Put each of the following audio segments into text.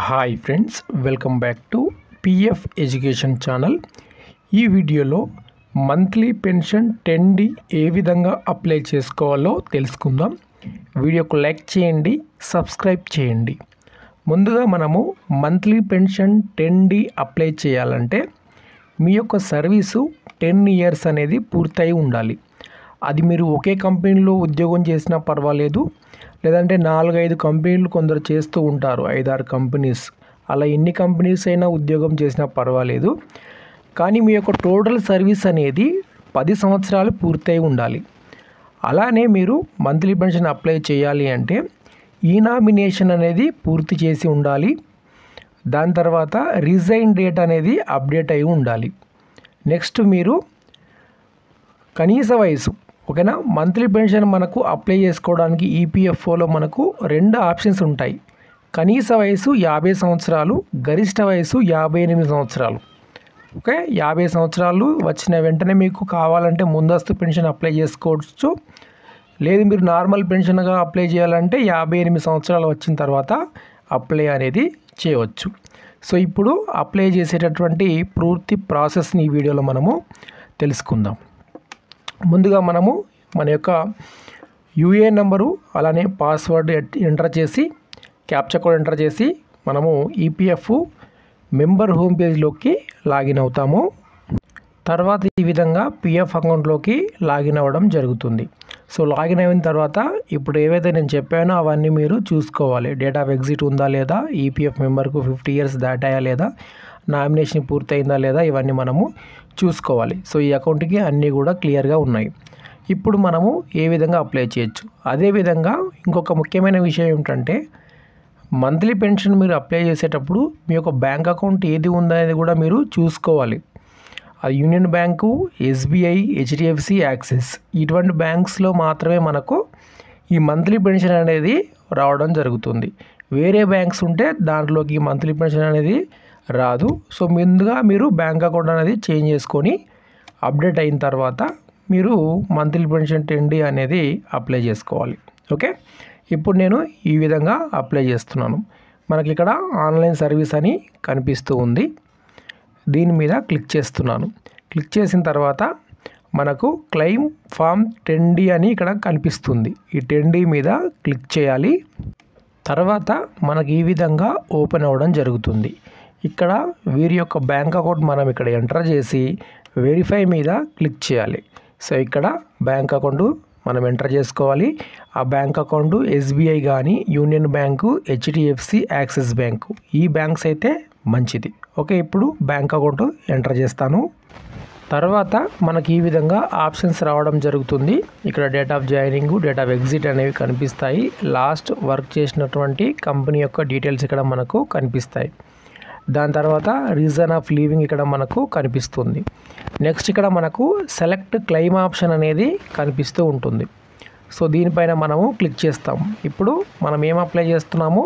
Hi friends, welcome back to PF education channel. ఈ వీడియోలో monthly pension 10D ఏ విధంగా apply చేసుకోవాలో తెలుసుకుందాం. వీడియోకు లైక్ చేయండి, సబ్స్క్రైబ్ చేయండి. ముందుగా మనము మంత్లీ పెన్షన్ 10D అప్లై చేయాలంటే మీ యొక్క సర్వీసు 10 years అనేది పూర్తయి ఉండాలి. అది మీరు ఒకే కంపెనీలో ఉద్యోగం చేసినా పర్వాలేదు, లేదంటే 4-5 కంపెనీలు కొందరు చేస్తూ ఉంటారు, 5-6 కంపెనీస్. అలా ఎన్ని కంపెనీస్ అయినా ఉద్యోగం చేసినా పర్వాలేదు, కానీ మీ యొక్క టోటల్ సర్వీస్ అనేది 10 సంవత్సరాలు పూర్తయి ఉండాలి. అలానే మీరు మంత్లీ పెన్షన్ అప్లై చేయాలి అంటే ఈ నామినేషన్ అనేది పూర్తి చేసి ఉండాలి. దాని తర్వాత రిజైన్ డేట్ అనేది అప్డేట్ అయి ఉండాలి. నెక్స్ట్ మీరు కనీస వయసు, ఓకేనా. మంత్లీ పెన్షన్ మనకు అప్లై చేసుకోవడానికి ఈపీఎఫ్ఓలో మనకు 2 ఆప్షన్స్ ఉంటాయి. కనీస వయసు 50 సంవత్సరాలు, గరిష్ట వయసు 58 సంవత్సరాలు. ఓకే, 50 సంవత్సరాలు వచ్చిన వెంటనే మీకు కావాలంటే ముందస్తు పెన్షన్ అప్లై చేసుకోవచ్చు. లేదు మీరు నార్మల్ పెన్షన్గా అప్లై చేయాలంటే 58 సంవత్సరాలు వచ్చిన తర్వాత అప్లై అనేది చేయవచ్చు. సో ఇప్పుడు అప్లై చేసేటటువంటి పూర్తి ప్రాసెస్ని ఈ వీడియోలో మనము తెలుసుకుందాం. ముందుగా మనము మన యొక్క యూఏఎన్ నెంబరు అలానే పాస్వర్డ్ ఎంటర్ చేసి క్యాప్చా కోడ్ ఎంటర్ చేసి మనము ఈపీఎఫ్ మెంబర్ హోమ్ పేజ్లోకి లాగిన్ అవుతాము. తర్వాత ఈ విధంగా పిఎఫ్ అకౌంట్లోకి లాగిన్ అవ్వడం జరుగుతుంది. సో లాగిన్ అయిన తర్వాత ఇప్పుడు ఏవైతే నేను చెప్పానో అవన్నీ మీరు చూసుకోవాలి. డేట్ ఆఫ్ ఎగ్జిట్ ఉందా లేదా, ఈపీఎఫ్ మెంబర్కు 50 years దాటాయా లేదా, నామినేషన్ పూర్తయిందా లేదా, ఇవన్నీ మనము చూసుకోవాలి. సో ఈ అకౌంట్కి అన్నీ కూడా క్లియర్గా ఉన్నాయి. ఇప్పుడు మనము ఏ విధంగా అప్లై చేయొచ్చు. అదేవిధంగా ఇంకొక ముఖ్యమైన విషయం ఏమిటంటే మంత్లీ పెన్షన్ మీరు అప్లై చేసేటప్పుడు మీ యొక్క బ్యాంక్ అకౌంట్ ఏది ఉందనేది కూడా మీరు చూసుకోవాలి. అది union bank, SBI, HDFC, axis ఇటువంటి బ్యాంక్స్లో మాత్రమే మనకు ఈ మంత్లీ పెన్షన్ అనేది రావడం జరుగుతుంది. వేరే బ్యాంక్స్ ఉంటే దాంట్లోకి మంత్లీ పెన్షన్ అనేది రాదు. సో ముందుగా మీరు బ్యాంక్ అకౌంట్ అనేది చేంజ్ చేసుకొని అప్డేట్ అయిన తర్వాత మీరు మంత్లీ పెన్షన్ 10D అనేది అప్లై చేసుకోవాలి. ఓకే, ఇప్పుడు నేను ఈ విధంగా అప్లై చేస్తున్నాను. మనకి ఇక్కడ ఆన్లైన్ సర్వీస్ అని కనిపిస్తూ ఉంది. దీని మీద క్లిక్ చేస్తున్నాను. క్లిక్ చేసిన తర్వాత మనకు క్లెయిమ్ ఫామ్ 10D అని ఇక్కడ కనిపిస్తుంది. ఈ 10D మీద క్లిక్ చేయాలి. తర్వాత మనకి ఈ విధంగా ఓపెన్ అవ్వడం జరుగుతుంది. ఇక్కడ వీరి యొక్క బ్యాంక్ అకౌంట్ మనం ఇక్కడ ఎంటర్ చేసి వెరిఫై మీద క్లిక్ చేయాలి. సో ఇక్కడ బ్యాంక్ అకౌంట్ మనం ఎంటర్ చేసుకోవాలి. ఆ బ్యాంక్ అకౌంట్ ఎస్బీఐ కానీ, union bank, HDFC, axis bank, ఈ బ్యాంక్స్ అయితే మంచిది. ఓకే, ఇప్పుడు బ్యాంక్ అకౌంట్ ఎంటర్ చేస్తాను. తర్వాత మనకి ఈ విధంగా ఆప్షన్స్ రావడం జరుగుతుంది. ఇక్కడ date of joining, date of exit అనేవి కనిపిస్తాయి. లాస్ట్ వర్క్ చేసినటువంటి కంపెనీ యొక్క డీటెయిల్స్ ఇక్కడ మనకు కనిపిస్తాయి. దాని తర్వాత రీజన్ ఆఫ్ లీవింగ్ ఇక్కడ మనకు కనిపిస్తుంది. నెక్స్ట్ ఇక్కడ మనకు సెలెక్ట్ క్లెయిమ్ ఆప్షన్ అనేది కనిపిస్తూ ఉంటుంది. సో దీనిపైన మనము క్లిక్ చేస్తాం. ఇప్పుడు మనం ఏం అప్లై చేస్తున్నాము,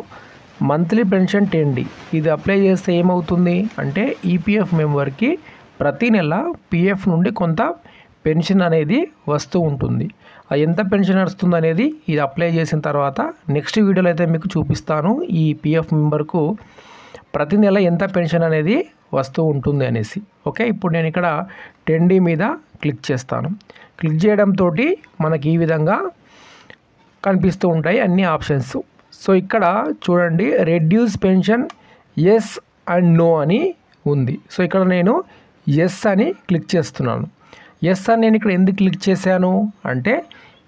మంత్లీ పెన్షన్ 10D. ఇది అప్లై చేస్తే ఏమవుతుంది అంటే ఈపీఎఫ్ మెంబర్కి ప్రతి నెల పిఎఫ్ నుండి కొంత పెన్షన్ అనేది వస్తూ ఉంటుంది. అది ఎంత పెన్షన్ వస్తుంది అనేది ఇది అప్లై చేసిన తర్వాత నెక్స్ట్ వీడియోలో అయితే మీకు చూపిస్తాను. ఈ పిఎఫ్ మెంబర్కు ప్రతి నెల ఎంత పెన్షన్ అనేది వస్తూ ఉంటుంది అనేసి. ఓకే, ఇప్పుడు నేను ఇక్కడ 10D మీద క్లిక్ చేస్తాను. క్లిక్ చేయడంతో మనకి ఈ విధంగా కనిపిస్తూ ఉంటాయి అన్ని ఆప్షన్స్. సో ఇక్కడ చూడండి, reduce pension yes and no అని ఉంది. సో ఇక్కడ నేను ఎస్ అని క్లిక్ చేస్తున్నాను. ఎస్ అని నేను ఇక్కడ ఎందుకు క్లిక్ చేశాను అంటే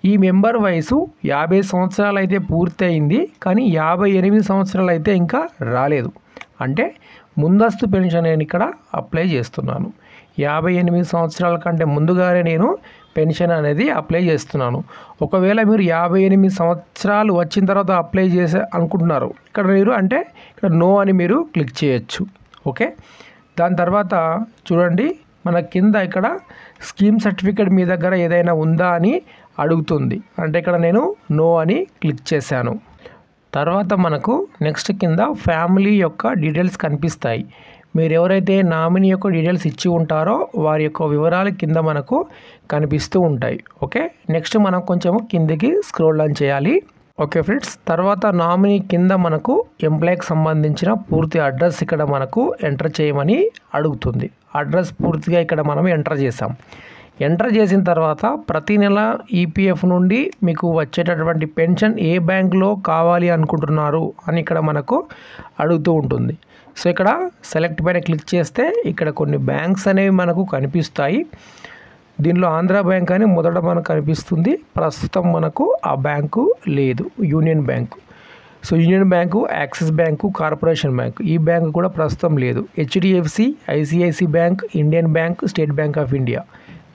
ఈ మెంబర్ వయసు 50 సంవత్సరాలు అయితే పూర్తి అయింది, కానీ 58 సంవత్సరాలు అయితే ఇంకా రాలేదు. అంటే ముందస్తు పెన్షన్ నేను ఇక్కడ అప్లై చేస్తున్నాను. 58 సంవత్సరాల కంటే ముందుగానే నేను పెన్షన్ అనేది అప్లై చేస్తున్నాను. ఒకవేళ మీరు 58 సంవత్సరాలు వచ్చిన తర్వాత అప్లై చేసే అనుకుంటున్నారు, ఇక్కడ మీరు అంటే ఇక్కడ నో అని మీరు క్లిక్ చేయొచ్చు. ఓకే, దాని తర్వాత చూడండి మన కింద ఇక్కడ స్కీమ్ సర్టిఫికేట్ మీ దగ్గర ఏదైనా ఉందా అని అడుగుతుంది. అంటే ఇక్కడ నేను నో అని క్లిక్ చేశాను. తర్వాత మనకు నెక్స్ట్ కింద ఫ్యామిలీ యొక్క డీటెయిల్స్ కనిపిస్తాయి. మీరు ఎవరైతే నామినీ యొక్క డీటెయిల్స్ ఇచ్చి ఉంటారో వారి యొక్క వివరాలు కింద మనకు కనిపిస్తూ ఉంటాయి. ఓకే, నెక్స్ట్ మనం కొంచెం కిందికి స్క్రోల్ డౌన్ చేయాలి. ఓకే ఫ్రెండ్స్, తర్వాత నామినీ కింద మనకు ఎంప్లాయ్కి సంబంధించిన పూర్తి అడ్రస్ ఇక్కడ మనకు ఎంటర్ చేయమని అడుగుతుంది. అడ్రస్ పూర్తిగా ఇక్కడ మనం ఎంటర్ చేసాం. ఎంటర్ చేసిన తర్వాత ప్రతి నెల ఈపీఎఫ్ నుండి మీకు వచ్చేటటువంటి పెన్షన్ ఏ బ్యాంక్లో కావాలి అనుకుంటున్నారు అని ఇక్కడ మనకు అడుగుతూ ఉంటుంది. సో ఇక్కడ సెలెక్ట్ పైన క్లిక్ చేస్తే ఇక్కడ కొన్ని బ్యాంక్స్ అనేవి మనకు కనిపిస్తాయి. దీనిలో ఆంధ్ర బ్యాంక్ అని మొదట మనకు కనిపిస్తుంది. ప్రస్తుతం మనకు ఆ బ్యాంకు లేదు, union bank. So union bank, axis bank, corporation bank, ఈ బ్యాంకు కూడా ప్రస్తుతం లేదు. HDFC, ICICI bank, Indian bank, state bank of India,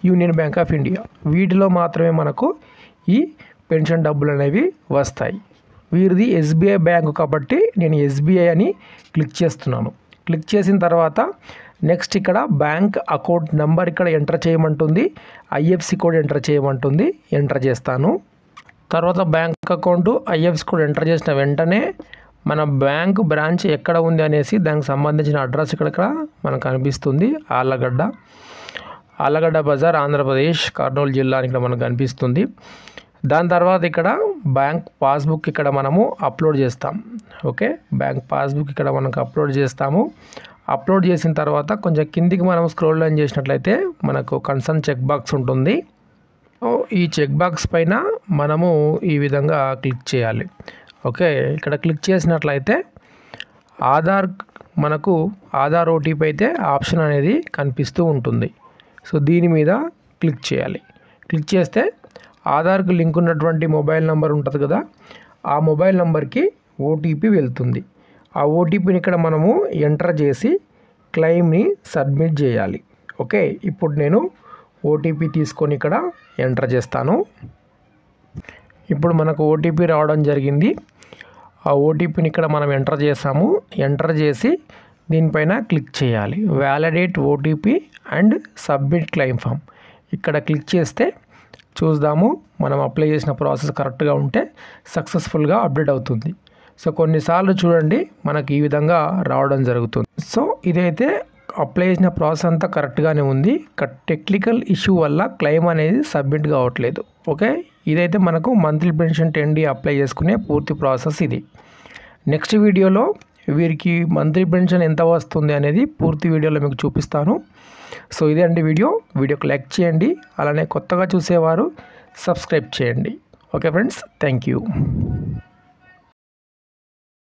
union bank of India, వీటిలో మాత్రమే మనకు ఈ పెన్షన్ డబ్బులు అనేవి వస్తాయి. వీరిది ఎస్బీఐ బ్యాంకు కాబట్టి నేను ఎస్బీఐ అని క్లిక్ చేస్తున్నాను. క్లిక్ చేసిన తర్వాత నెక్స్ట్ ఇక్కడ బ్యాంక్ అకౌంట్ నెంబర్ ఇక్కడ ఎంటర్ చేయమంటుంది, ఐఎఫ్సి కోడ్ ఎంటర్ చేయమంటుంది. ఎంటర్ చేస్తాను. తర్వాత bank account, IFSC code enter చేసిన వెంటనే మన బ్యాంకు బ్రాంచ్ ఎక్కడ ఉంది అనేసి దానికి సంబంధించిన అడ్రస్ ఇక్కడ మనకు కనిపిస్తుంది. ఆళ్ళగడ్డ బజార్, ఆంధ్రప్రదేశ్, కర్నూలు జిల్లా అని ఇక్కడ మనకు కనిపిస్తుంది. దాని తర్వాత ఇక్కడ బ్యాంక్ పాస్బుక్ ఇక్కడ మనము అప్లోడ్ చేస్తాం. ఓకే, బ్యాంక్ పాస్బుక్ ఇక్కడ మనకు అప్లోడ్ చేస్తాము. అప్లోడ్ చేసిన తర్వాత కొంచెం కిందికి మనం స్క్రోల్ డౌన్ చేసినట్లయితే మనకు కన్సర్న్ చెక్ బాక్స్ ఉంటుంది. సో ఈ చెక్ బాక్స్ పైన మనము ఈ విధంగా క్లిక్ చేయాలి. ఓకే, ఇక్కడ క్లిక్ చేసినట్లయితే మనకు ఆధార్ ఓటీపీ అయితే ఆప్షన్ అనేది కనిపిస్తూ ఉంటుంది. సో దీని మీద క్లిక్ చేయాలి. క్లిక్ చేస్తే ఆధార్కు లింక్ ఉన్నటువంటి మొబైల్ నెంబర్ ఉంటుంది కదా, ఆ మొబైల్ నెంబర్కి ఓటీపీ వెళ్తుంది. ఆ ఓటీపీని ఇక్కడ మనము ఎంటర్ చేసి క్లెయిమ్ని సబ్మిట్ చేయాలి. ఓకే, ఇప్పుడు నేను ఓటీపీ తీసుకొని ఇక్కడ ఎంటర్ చేస్తాను. ఇప్పుడు మనకు ఓటీపీ రావడం జరిగింది. ఆ ఓటీపీని ఇక్కడ మనం ఎంటర్ చేసాము. ఎంటర్ చేసి దీనిపైన క్లిక్ చేయాలి. Validate OTP and submit claim form ఇక్కడ క్లిక్ చేస్తే చూద్దాము, మనం అప్లై చేసిన ప్రాసెస్ కరెక్ట్గా ఉంటే సక్సెస్ఫుల్గా అప్డేట్ అవుతుంది. సో కొన్నిసార్లు చూడండి మనకి ఈ విధంగా రావడం జరుగుతుంది. సో ఇదైతే అప్లై చేసిన ప్రాసెస్ అంతా కరెక్ట్గానే ఉంది. టెక్నికల్ ఇష్యూ వల్ల క్లెయిమ్ అనేది సబ్మిట్ కావట్లేదు. ఓకే, ఇదైతే మనకు మంత్లీ పెన్షన్ 10D అప్లై చేసుకునే పూర్తి ప్రాసెస్ ఇది. నెక్స్ట్ వీడియోలో వీరికి మంత్లీ పెన్షన్ ఎంత వస్తుంది అనేది పూర్తి వీడియోలో మీకు చూపిస్తాను. సో ఇదే అండి వీడియోకి లైక్ చేయండి, అలానే కొత్తగా చూసేవారు సబ్స్క్రైబ్ చేయండి. Okay friends, thank you.